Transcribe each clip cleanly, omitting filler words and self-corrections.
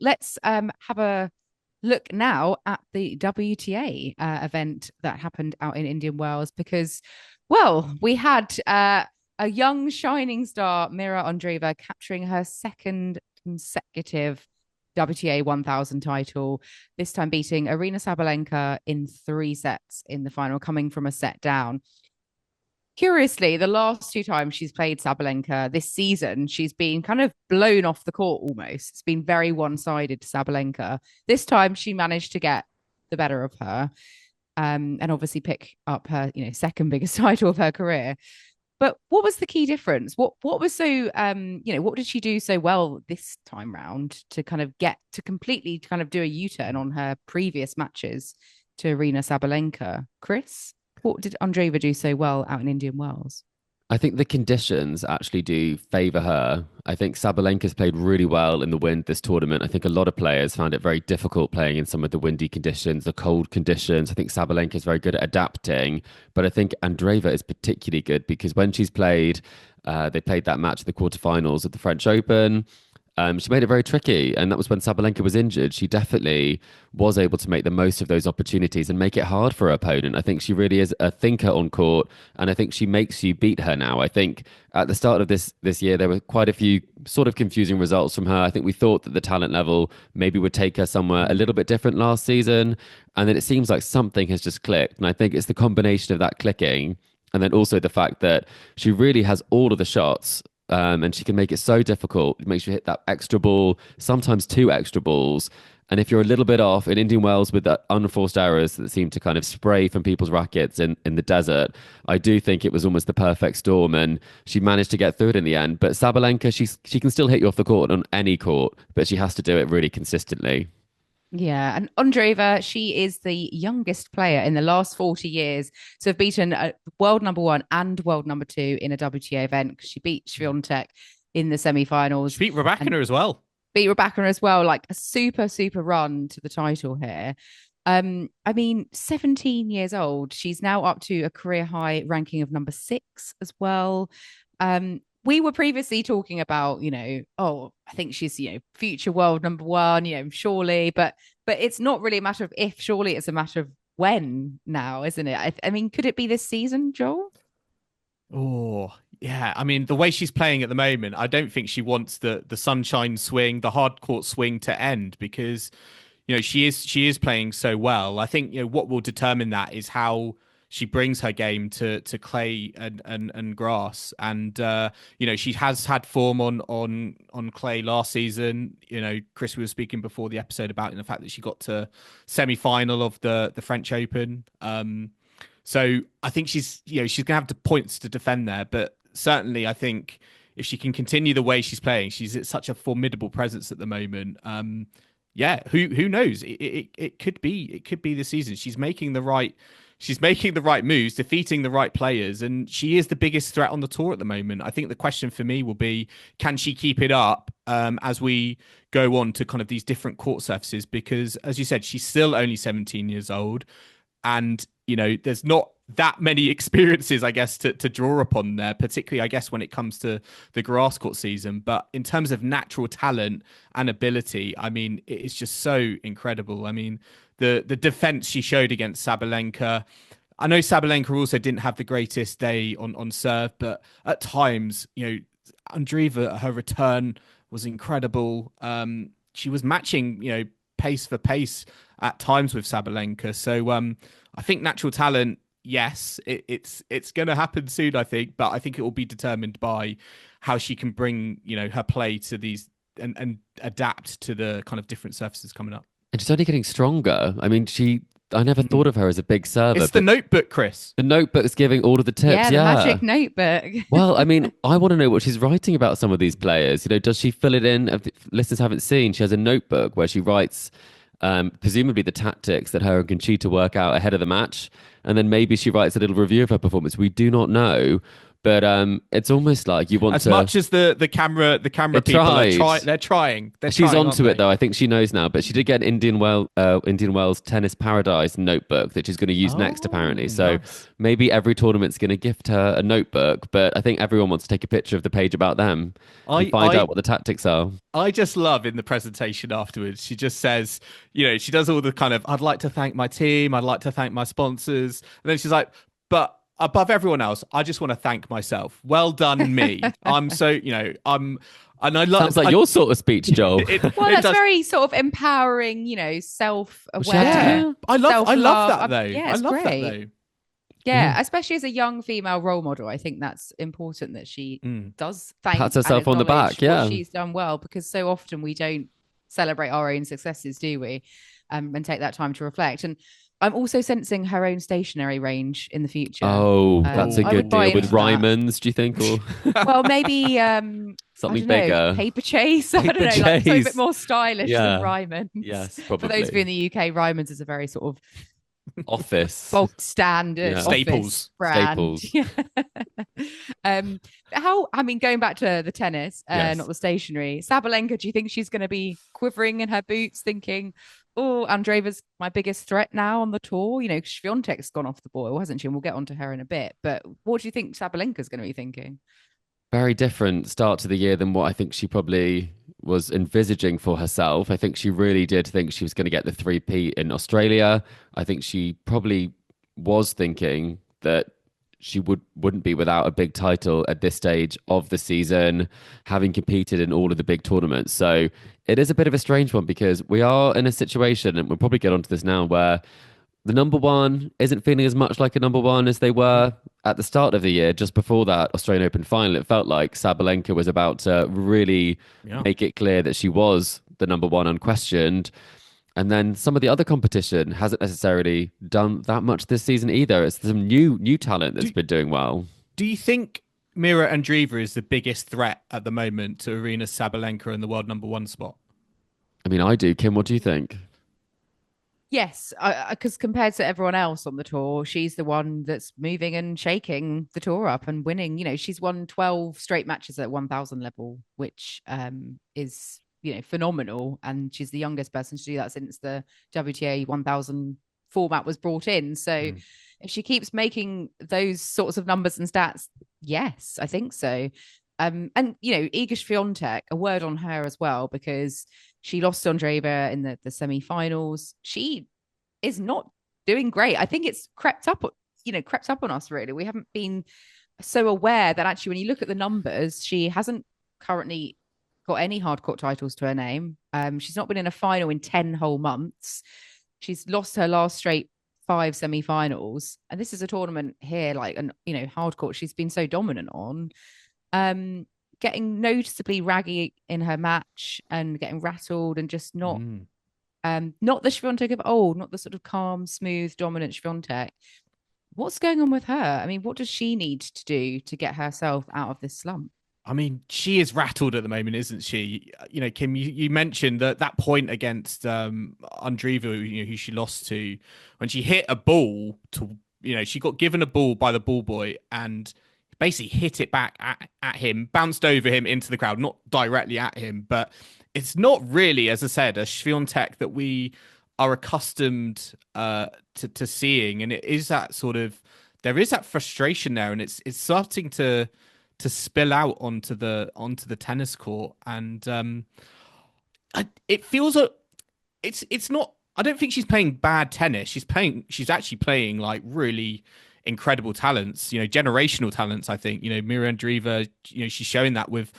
let's have a look now at the WTA event that happened out in Indian Wells because, well, we had a young shining star, Mirra Andreeva, capturing her second consecutive WTA 1000 title, this time beating Aryna Sabalenka in 3 sets in the final, coming from a set down. Curiously, the last 2 times she's played Sabalenka this season, she's been kind of blown off the court almost. It's been very one-sided to Sabalenka. This time she managed to get the better of her, and obviously pick up her, second biggest title of her career. But what was the key difference? What was so what did she do so well this time round to kind of get to completely kind of do a U-turn on her previous matches to Aryna Sabalenka? Chris? What did Andreeva do so well out in Indian Wells? I think the conditions actually do favour her. I think Sabalenka's played really well in the wind this tournament. I think a lot of players found it very difficult playing in some of the windy conditions, the cold conditions. I think Sabalenka is very good at adapting, but I think Andreeva is particularly good because when she's played, they played that match in the quarterfinals of the French Open. She made it very tricky, and that was when Sabalenka was injured. She definitely was able to make the most of those opportunities and make it hard for her opponent. I think she really is a thinker on court, and I think she makes you beat her now. I think at the start of this year, there were quite a few sort of confusing results from her. I think we thought that the talent level maybe would take her somewhere a little bit different last season, and then it seems like something has just clicked. And I think it's the combination of that clicking, and then also the fact that she really has all of the shots. And she can make it so difficult. It makes you hit that extra ball, sometimes 2 extra balls. And if you're a little bit off in Indian Wells with the unforced errors that seem to kind of spray from people's rackets in the desert, I do think it was almost the perfect storm. And she managed to get through it in the end. But Sabalenka, she can still hit you off the court on any court, but she has to do it really consistently. Yeah, and Andreeva, she is the youngest player in the last 40 years to have beaten a world number 1 and world number 2 in a WTA event because she beat Swiatek in the She semi-finals beat and Rebecca as well. beat Rebecca as well. Like a super, super run to the title here. I mean, 17 years old. She's now up to a career high ranking of number 6 as well. We were previously talking about, oh, I think she's, future world number 1, surely, but it's not really a matter of if, surely it's a matter of when now, isn't it? I mean, could it be this season, Joel? Oh, yeah. I mean, the way she's playing at the moment, I don't think she wants the sunshine swing, the hard court swing to end because, she is playing so well. I think, what will determine that is how she brings her game to clay and grass, and she has had form on clay last season. Chris, we were speaking before the episode about the fact that she got to semi-final of the French Open. So I think she's gonna have the points to defend there, but certainly I think if she can continue the way she's playing, she's at such a formidable presence at the moment. Yeah, who knows? It could be the season. She's making the right moves, defeating the right players, and she is the biggest threat on the tour at the moment. I think the question for me will be, can she keep it up as we go on to kind of these different court surfaces? Because, as you said, she's still only 17 years old, and there's not that many experiences, I guess, to draw upon there, particularly, I guess, when it comes to the grass court season. But in terms of natural talent and ability, I mean, it is just so incredible. I mean, the defense she showed against Sabalenka. I know Sabalenka also didn't have the greatest day on serve, but at times, Andreeva, her return was incredible. She was matching, pace for pace at times with Sabalenka. So I think natural talent, yes, it's going to happen soon, I think, but I think it will be determined by how she can bring, her play to these and adapt to the kind of different surfaces coming up. And she's only getting stronger. I mean, I never thought of her as a big server. It's the notebook, Chris. The notebook is giving all of the tips. Yeah, the magic notebook. Well, I mean, I want to know what she's writing about some of these players. Does she fill it in? If listeners haven't seen, she has a notebook where she writes presumably the tactics that her and Conchita work out ahead of the match. And then maybe she writes a little review of her performance. We do not know. But it's almost like you want as to. much as the camera They people tried. they're trying. She's Trying, onto aren't it though. I think she knows now. But she did get an Indian Wells Tennis Paradise notebook that she's going to use they? next, apparently. Oh, So nice. maybe every tournament's going to gift her a notebook. But I think everyone wants to take a picture of the page about them and I find I out what the tactics are. I just love in the presentation afterwards. She just says, she does all the kind of, I'd like to thank my team. I'd like to thank my sponsors. And then she's like, but above everyone else, I just want to thank myself. Well done, me. I'm so, and I love, Sounds like your sort of speech, Joel. Well, it that's does. very sort of empowering, self-aware, Well, she had to. I love self-love. that though. Yeah, I it's love that great. though. Yeah, especially as a young female role model, I think that's important that she does thank Pats herself and on the back, acknowledge yeah. what she's done well, because so often we don't celebrate our own successes, do we? And take that time to reflect. And I'm also sensing her own stationery range in the future. Oh, that's a I good would buy deal with into that. Ryman's, do you think? Or Well, maybe something I don't know, bigger. paper chase. I don't know, like something a bit more stylish Yeah. than Ryman's. Yes, For those of you in probably. the UK, Ryman's is a very sort of Office. bulk standard Yeah. Staples. brand. Staples. Going back to the tennis, Yes. not the stationery. Sabalenka, do you think she's going to be quivering in her boots, thinking, "Oh, Andreeva's my biggest threat now on the tour"? Swiatek's gone off the boil, hasn't she? And we'll get onto her in a bit. But what do you think Sabalenka's going to be thinking? Very different start to the year than what I think she probably was envisaging for herself. I think she really did think she was going to get the three-peat in Australia. I think she probably was thinking that she wouldn't be without a big title at this stage of the season, having competed in all of the big tournaments. So it is a bit of a strange one because we are in a situation, and we'll probably get onto this now, where the number one isn't feeling as much like a number one as they were at the start of the year. Just before that Australian Open final, it felt like Sabalenka was about to really make it clear that she was the number one unquestioned. And then some of the other competition hasn't necessarily done that much this season either. It's some new talent that's been doing well. Do you think Mirra Andreeva is the biggest threat at the moment to Aryna Sabalenka in the world number one spot? I mean, I do. Kim, what do you think? Yes, because compared to everyone else on the tour, she's the one that's moving and shaking the tour up and winning. She's won 12 straight matches at 1,000 level, which is phenomenal. And she's the youngest person to do that since the WTA 1,000 format was brought in. So if she keeps making those sorts of numbers and stats, yes, I think so. And Iga Swiatek, a word on her as well, because she lost to Andreeva in the semi-finals. She is not doing great. I think it's crept up on us, really. We haven't been so aware that actually when you look at the numbers, she hasn't currently got any hard court titles to her name. She's not been in a final in 10 whole months. She's lost her last straight 5 semi-finals. And this is a tournament here, hard court she's been so dominant on. Getting noticeably raggy in her match and getting rattled and just not the Swiatek of old, not the sort of calm, smooth, dominant Swiatek. What's going on with her? I mean, what does she need to do to get herself out of this slump? I mean, she is rattled at the moment, isn't she? Kim, you mentioned that point against Andreeva, who she lost to, when she hit a ball to, she got given a ball by the ball boy and basically hit it back at him, bounced over him into the crowd, not directly at him, but it's not really, as I said, a Swiatek that we are accustomed to seeing, and it is that sort of, there is that frustration there, and it's starting to spill out onto the tennis court, and it feels it's not. I don't think she's playing bad tennis. She's actually playing like really incredible talents, generational talents. I think, Mirra Andreeva, she's showing that with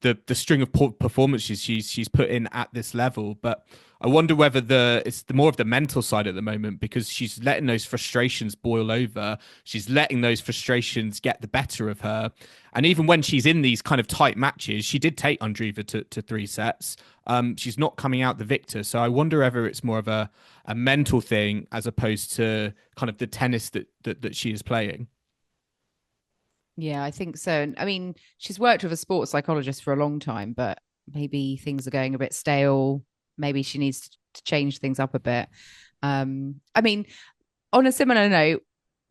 the string of performances she's put in at this level. But I wonder whether it's the more of the mental side at the moment, because she's letting those frustrations boil over. She's letting those frustrations get the better of her. And even when she's in these kind of tight matches, she did take Andreeva to 3 sets. She's not coming out the victor. So I wonder whether it's more of a mental thing as opposed to kind of the tennis that she is playing. Yeah, I think so. I mean, she's worked with a sports psychologist for a long time, but maybe things are going a bit stale. Maybe she needs to change things up a bit. I mean, on a similar note,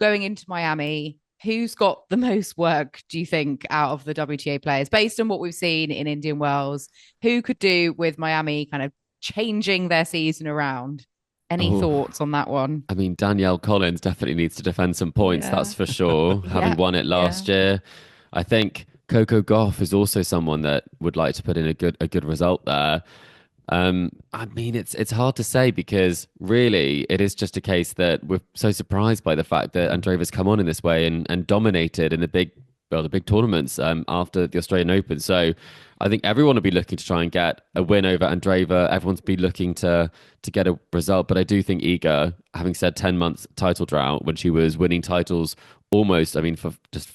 going into Miami, who's got the most work, do you think, out of the WTA players, based on what we've seen in Indian Wells? Who could do with Miami kind of changing their season around? Any thoughts on that one? I mean, Danielle Collins definitely needs to defend some points, that's for sure, having won it last year. I think Coco Gauff is also someone that would like to put in a good result there. I mean, it's hard to say because really it is just a case that we're so surprised by the fact that Andreeva's come on in this way and dominated in the big tournaments after the Australian Open. So I think everyone will be looking to try and get a win over Andreeva. Everyone's been looking to get a result. But I do think Iga, having said 10 months title drought when she was winning titles almost, I mean, for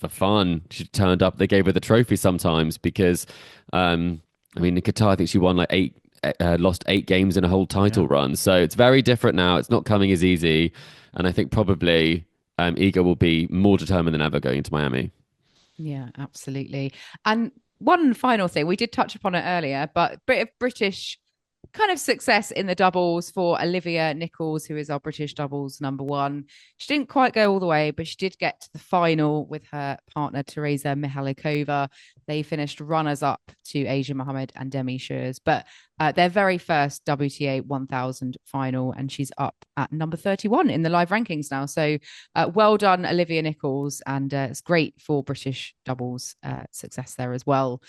fun, she turned up. They gave her the trophy sometimes because, I mean, in Qatar, I think she won like lost 8 games in a whole title run. So it's very different now. It's not coming as easy. And I think probably Iga will be more determined than ever going into Miami. Yeah, absolutely. And one final thing, we did touch upon it earlier, but bit of British kind of success in the doubles for Olivia Nichols, who is our British doubles #1. She didn't quite go all the way, but she did get to the final with her partner, Teresa Mihalikova. They finished runners-up to Asia Mohammed and Demi Schuurs, but their very first WTA 1000 final, and she's up at number 31 in the live rankings now. So well done, Olivia Nichols, and it's great for British doubles success there as well.